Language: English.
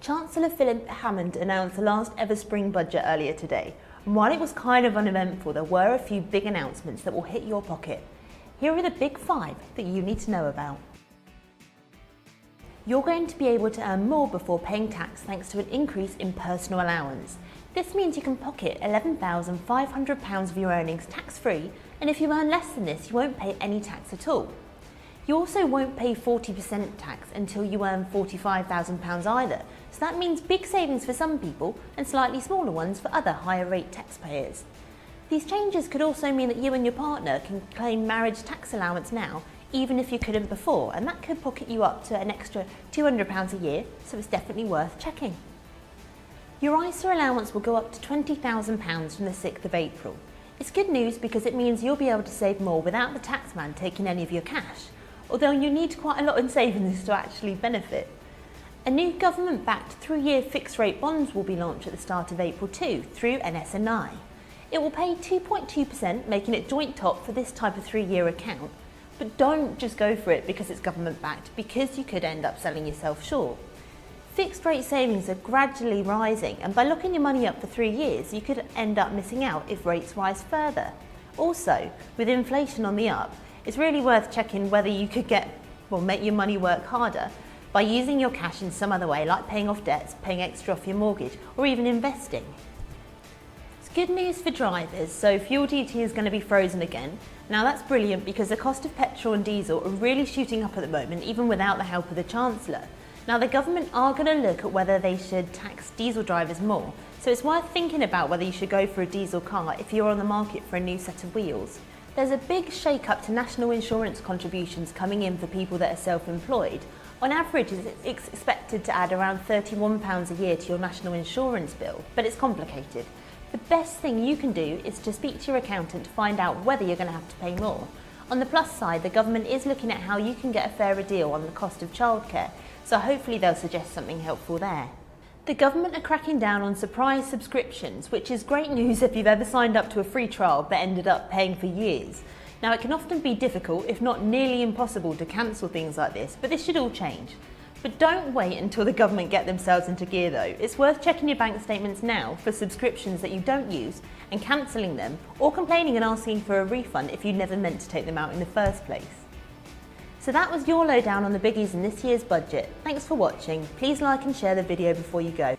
Chancellor Philip Hammond announced the last ever spring budget earlier today, and while it was kind of uneventful, there were a few big announcements that will hit your pocket. Here are the big 5 that you need to know about. You're going to be able to earn more before paying tax thanks to an increase in personal allowance. This means you can pocket £11,500 of your earnings tax-free, and if you earn less than this, you won't pay any tax at all. You also won't pay 40% tax until you earn £45,000 either, so that means big savings for some people and slightly smaller ones for other higher rate taxpayers. These changes could also mean that you and your partner can claim marriage tax allowance now, even if you couldn't before, and that could pocket you up to an extra £200 a year, so it's definitely worth checking. Your ISA allowance will go up to £20,000 from the 6th of April. It's good news because it means you'll be able to save more without the taxman taking any of your cash, although you need quite a lot in savings to actually benefit. A new government-backed 3-year fixed-rate bonds will be launched at the start of April too, through NSNI. It will pay 2.2%, making it joint top for this type of 3-year account. But don't just go for it because it's government-backed, because you could end up selling yourself short. Fixed-rate savings are gradually rising, and by locking your money up for 3 years, you could end up missing out if rates rise further. Also, with inflation on the up, it's really worth checking whether you could make your money work harder by using your cash in some other way, like paying off debts, paying extra off your mortgage, or even investing. It's good news for drivers, so fuel duty is going to be frozen again. Now that's brilliant because the cost of petrol and diesel are really shooting up at the moment, even without the help of the Chancellor. Now the government are going to look at whether they should tax diesel drivers more, so it's worth thinking about whether you should go for a diesel car if you're on the market for a new set of wheels. There's a big shake-up to national insurance contributions coming in for people that are self-employed. On average, it's expected to add around £31 a year to your national insurance bill, but it's complicated. The best thing you can do is to speak to your accountant to find out whether you're going to have to pay more. On the plus side, the government is looking at how you can get a fairer deal on the cost of childcare, so hopefully they'll suggest something helpful there. The government are cracking down on surprise subscriptions, which is great news if you've ever signed up to a free trial but ended up paying for years. Now it can often be difficult, if not nearly impossible, to cancel things like this, but this should all change. But don't wait until the government get themselves into gear though. It's worth checking your bank statements now for subscriptions that you don't use and cancelling them, or complaining and asking for a refund if you never meant to take them out in the first place. So that was your lowdown on the biggies in this year's budget. Thanks for watching. Please like and share the video before you go.